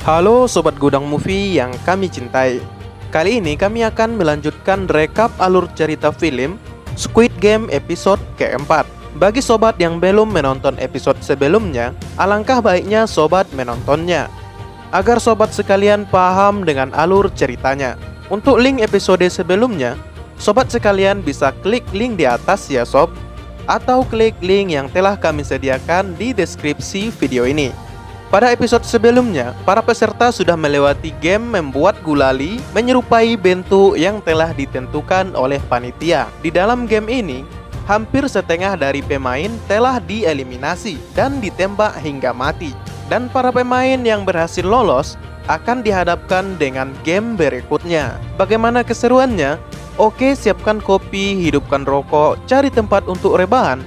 Halo Sobat Gudang Movie yang kami cintai. Kali ini kami akan melanjutkan rekap alur cerita film Squid Game episode keempat. Bagi sobat yang belum menonton episode sebelumnya, alangkah baiknya sobat menontonnya agar sobat sekalian paham dengan alur ceritanya. Untuk link episode sebelumnya, sobat sekalian bisa klik link di atas ya sob, atau klik link yang telah kami sediakan di deskripsi video ini. Pada episode sebelumnya, para peserta sudah melewati game membuat gulali menyerupai bentuk yang telah ditentukan oleh panitia. Di dalam game ini, hampir setengah dari pemain telah dieliminasi dan ditembak hingga mati. Dan para pemain yang berhasil lolos akan dihadapkan dengan game berikutnya. Bagaimana keseruannya? Oke, siapkan kopi, hidupkan rokok, cari tempat untuk rebahan,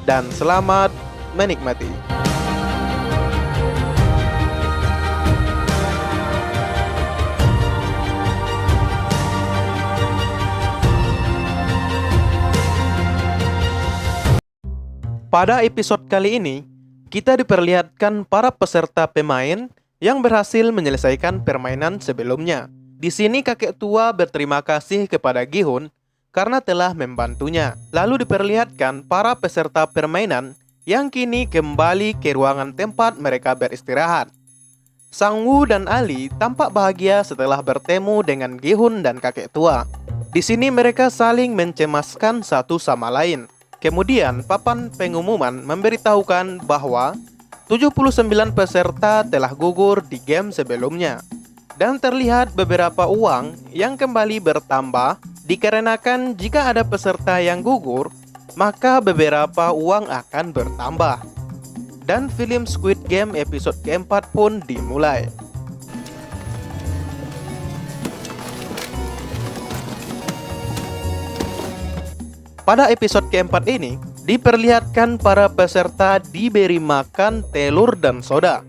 dan selamat menikmati. Pada episode kali ini, kita diperlihatkan para peserta pemain yang berhasil menyelesaikan permainan sebelumnya. Di sini kakek tua berterima kasih kepada Gi-hun karena telah membantunya. Lalu diperlihatkan para peserta permainan yang kini kembali ke ruangan tempat mereka beristirahat. Sang-woo dan Ali tampak bahagia setelah bertemu dengan Gi-hun dan kakek tua. Di sini mereka saling mencemaskan satu sama lain. Kemudian, papan pengumuman memberitahukan bahwa 79 peserta telah gugur di game sebelumnya. Dan terlihat beberapa uang yang kembali bertambah dikarenakan jika ada peserta yang gugur, maka beberapa uang akan bertambah. Dan film Squid Game episode keempat pun dimulai. Pada episode keempat ini, diperlihatkan para peserta diberi makan telur dan soda.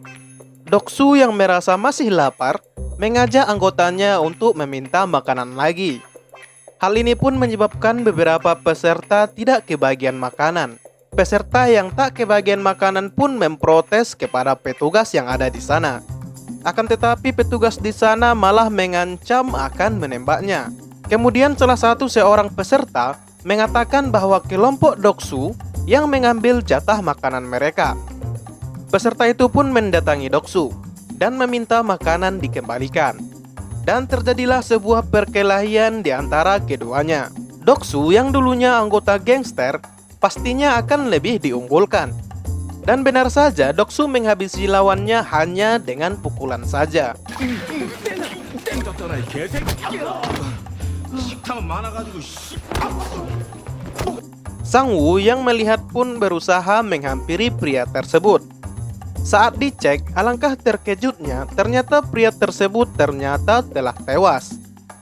Doksu yang merasa masih lapar, mengajak anggotanya untuk meminta makanan lagi. Hal ini pun menyebabkan beberapa peserta tidak kebagian makanan. Peserta yang tak kebagian makanan pun memprotes kepada petugas yang ada di sana. Akan tetapi petugas di sana malah mengancam akan menembaknya. Kemudian salah satu seorang peserta mengatakan bahwa kelompok Doksu yang mengambil jatah makanan mereka. Peserta itu pun mendatangi Doksu dan meminta makanan dikembalikan. Dan terjadilah sebuah perkelahian di antara keduanya. Doksu yang dulunya anggota gangster pastinya akan lebih diunggulkan. Dan benar saja Doksu menghabisi lawannya hanya dengan pukulan saja. Sang-woo yang melihat pun berusaha menghampiri pria tersebut. Saat dicek, alangkah terkejutnya ternyata pria tersebut ternyata telah tewas.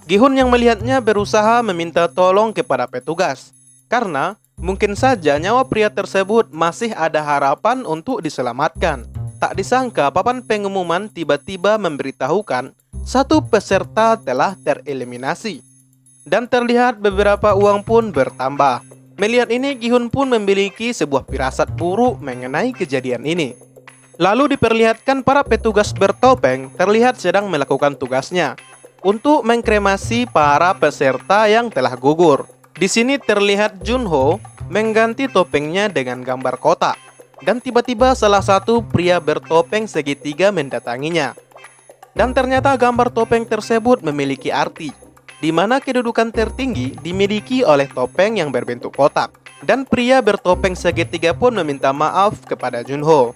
Gi-hun yang melihatnya berusaha meminta tolong kepada petugas, karena mungkin saja nyawa pria tersebut masih ada harapan untuk diselamatkan. Tak disangka papan pengumuman tiba-tiba memberitahukan satu peserta telah tereliminasi. Dan terlihat beberapa uang pun bertambah. Melihat ini, Gi-hun pun memiliki sebuah firasat buruk mengenai kejadian ini. Lalu diperlihatkan para petugas bertopeng terlihat sedang melakukan tugasnya untuk mengkremasi para peserta yang telah gugur. Di sini terlihat Junho mengganti topengnya dengan gambar kotak. Dan tiba-tiba salah satu pria bertopeng segitiga mendatanginya. Dan ternyata gambar topeng tersebut memiliki arti, di mana kedudukan tertinggi dimiliki oleh topeng yang berbentuk kotak. Dan pria bertopeng segitiga pun meminta maaf kepada Junho.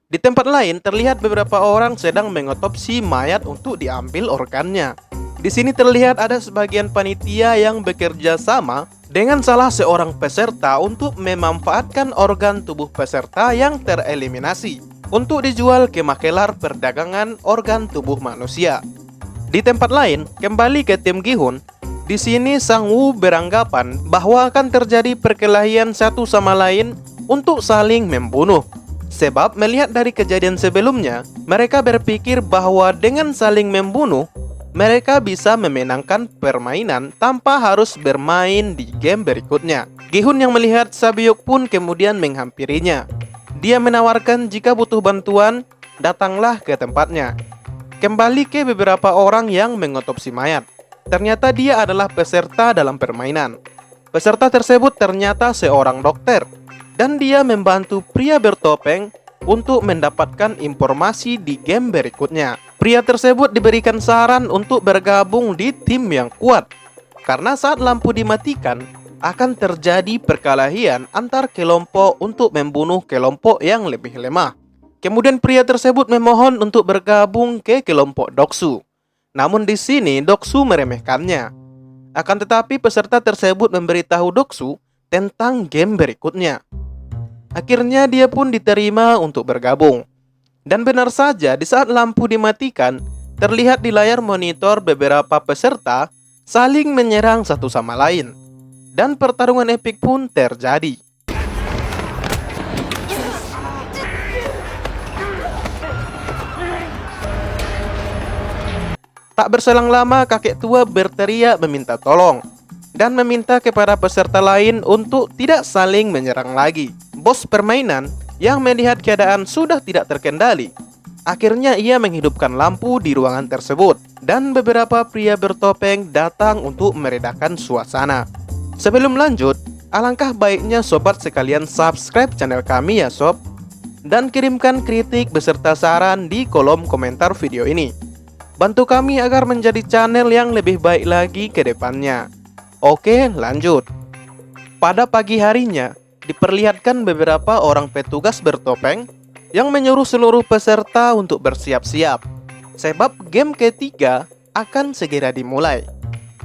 Di tempat lain terlihat beberapa orang sedang mengotopsi mayat untuk diambil organnya. Di sini terlihat ada sebagian panitia yang bekerja sama dengan salah seorang peserta untuk memanfaatkan organ tubuh peserta yang tereliminasi untuk dijual ke makelar perdagangan organ tubuh manusia. Di tempat lain, kembali ke tim Gi-hun, di sini Sang-woo beranggapan bahwa akan terjadi perkelahian satu sama lain untuk saling membunuh. Sebab melihat dari kejadian sebelumnya, mereka berpikir bahwa dengan saling membunuh, mereka bisa memenangkan permainan tanpa harus bermain di game berikutnya. Gi-hun yang melihat Sabyok pun kemudian menghampirinya. Dia menawarkan jika butuh bantuan, datanglah ke tempatnya. Kembali ke beberapa orang yang mengotopsi mayat. Ternyata dia adalah peserta dalam permainan. Peserta tersebut ternyata seorang dokter, dan dia membantu pria bertopeng untuk mendapatkan informasi di game berikutnya. Pria tersebut diberikan saran untuk bergabung di tim yang kuat, karena saat lampu dimatikan, akan terjadi perkelahian antar kelompok untuk membunuh kelompok yang lebih lemah. Kemudian pria tersebut memohon untuk bergabung ke kelompok Doksu. Namun di sini Doksu meremehkannya. Akan tetapi peserta tersebut memberitahu Doksu tentang game berikutnya. Akhirnya dia pun diterima untuk bergabung. Dan benar saja, di saat lampu dimatikan, terlihat di layar monitor beberapa peserta saling menyerang satu sama lain. Dan pertarungan epik pun terjadi. Tak berselang lama, kakek tua berteriak meminta tolong dan meminta kepada peserta lain untuk tidak saling menyerang lagi. Bos permainan yang melihat keadaan sudah tidak terkendali, akhirnya ia menghidupkan lampu di ruangan tersebut, dan beberapa pria bertopeng datang untuk meredakan suasana. Sebelum lanjut, alangkah baiknya sobat sekalian subscribe channel kami ya sob, dan kirimkan kritik beserta saran di kolom komentar video ini. Bantu kami agar menjadi channel yang lebih baik lagi ke depannya. Oke, lanjut. Pada pagi harinya, diperlihatkan beberapa orang petugas bertopeng yang menyuruh seluruh peserta untuk bersiap-siap, sebab game ketiga akan segera dimulai.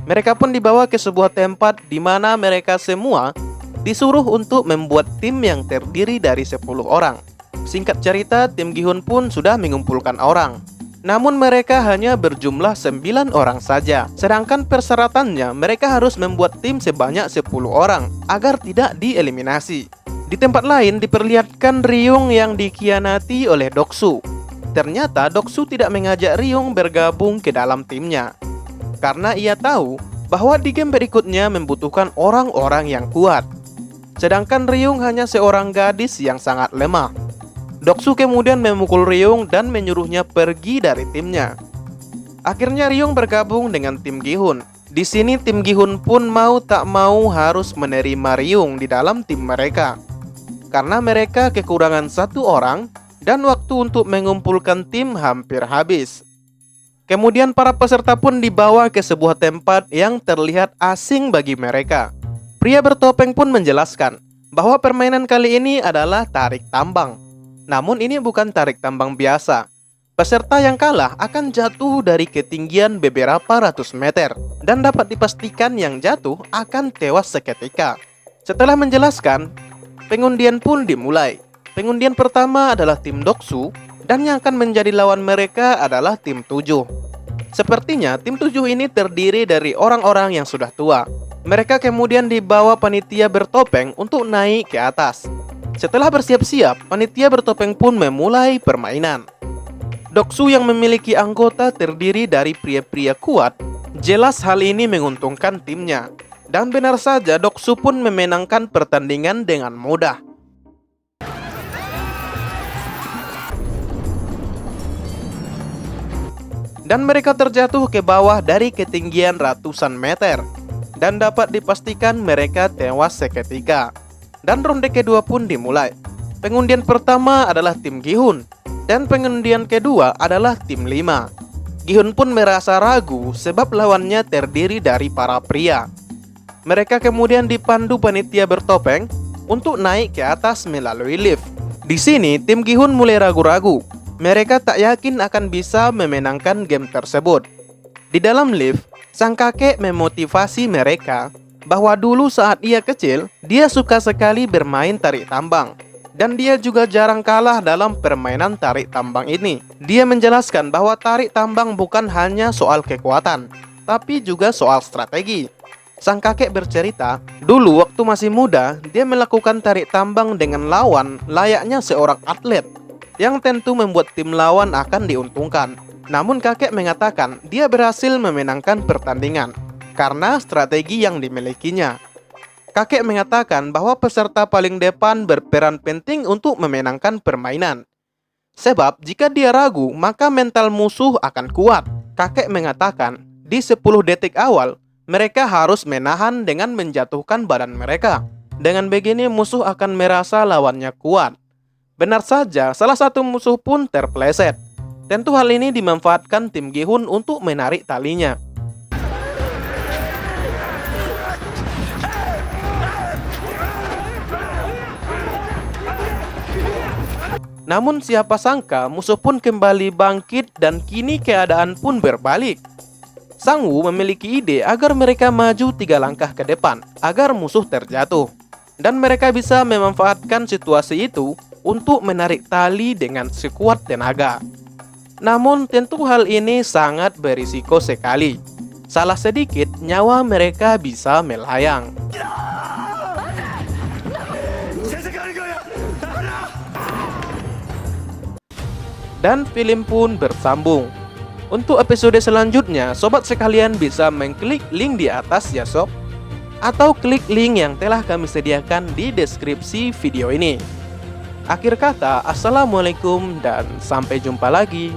Mereka pun dibawa ke sebuah tempat di mana mereka semua disuruh untuk membuat tim yang terdiri dari 10 orang. Singkat cerita, tim Gi-hun pun sudah mengumpulkan orang. Namun mereka hanya berjumlah 9 orang saja. Sedangkan persyaratannya mereka harus membuat tim sebanyak 10 orang agar tidak dieliminasi. Di tempat lain diperlihatkan Ryung yang dikhianati oleh Doksu. Ternyata Doksu tidak mengajak Ryung bergabung ke dalam timnya, karena ia tahu bahwa di game berikutnya membutuhkan orang-orang yang kuat. Sedangkan Ryung hanya seorang gadis yang sangat lemah. Doksu kemudian memukul Ryung dan menyuruhnya pergi dari timnya. Akhirnya Ryung bergabung dengan tim Gi-hun. Di sini tim Gi-hun pun mau tak mau harus menerima Ryung di dalam tim mereka, karena mereka kekurangan 1 orang dan waktu untuk mengumpulkan tim hampir habis. Kemudian para peserta pun dibawa ke sebuah tempat yang terlihat asing bagi mereka. Pria bertopeng pun menjelaskan bahwa permainan kali ini adalah tarik tambang. Namun ini bukan tarik tambang biasa. Peserta yang kalah akan jatuh dari ketinggian beberapa ratus meter, dan dapat dipastikan yang jatuh akan tewas seketika. Setelah menjelaskan, pengundian pun dimulai. Pengundian pertama adalah tim Doksu, dan yang akan menjadi lawan mereka adalah tim 7. Sepertinya tim 7 ini terdiri dari orang-orang yang sudah tua. Mereka kemudian dibawa panitia bertopeng untuk naik ke atas. Setelah bersiap-siap, panitia bertopeng pun memulai permainan. Doksu yang memiliki anggota terdiri dari pria-pria kuat, jelas hal ini menguntungkan timnya. Dan benar saja Doksu pun memenangkan pertandingan dengan mudah. Dan mereka terjatuh ke bawah dari ketinggian ratusan meter, dan dapat dipastikan mereka tewas seketika. Dan ronde kedua pun dimulai. Pengundian pertama adalah tim Gi-hun, dan pengundian kedua adalah tim 5. Gi-hun pun merasa ragu sebab lawannya terdiri dari para pria. Mereka kemudian dipandu panitia bertopeng untuk naik ke atas melalui lift. Di sini tim Gi-hun mulai ragu-ragu. Mereka tak yakin akan bisa memenangkan game tersebut. Di dalam lift, sang kakek memotivasi mereka bahwa dulu saat ia kecil, dia suka sekali bermain tarik tambang, dan dia juga jarang kalah dalam permainan tarik tambang ini. Dia menjelaskan bahwa tarik tambang bukan hanya soal kekuatan, tapi juga soal strategi. Sang kakek bercerita, dulu waktu masih muda, dia melakukan tarik tambang dengan lawan layaknya seorang atlet, yang tentu membuat tim lawan akan diuntungkan. Namun kakek mengatakan dia berhasil memenangkan pertandingan karena strategi yang dimilikinya. Kakek mengatakan bahwa peserta paling depan berperan penting untuk memenangkan permainan. Sebab jika dia ragu, maka mental musuh akan kuat. Kakek mengatakan, di 10 detik awal, mereka harus menahan dengan menjatuhkan badan mereka. Dengan begini musuh akan merasa lawannya kuat. Benar saja, salah satu musuh pun terpeleset. Tentu hal ini dimanfaatkan tim Gi-hun untuk menarik talinya. Namun siapa sangka musuh pun kembali bangkit dan kini keadaan pun berbalik. Sang Woo memiliki ide agar mereka maju 3 langkah ke depan agar musuh terjatuh. Dan mereka bisa memanfaatkan situasi itu untuk menarik tali dengan sekuat tenaga. Namun tentu hal ini sangat berisiko sekali. Salah sedikit nyawa mereka bisa melayang. Dan film pun bersambung. Untuk episode selanjutnya, sobat sekalian bisa mengklik link di atas ya sob, atau klik link yang telah kami sediakan di deskripsi video ini. Akhir kata, assalamualaikum dan sampai jumpa lagi.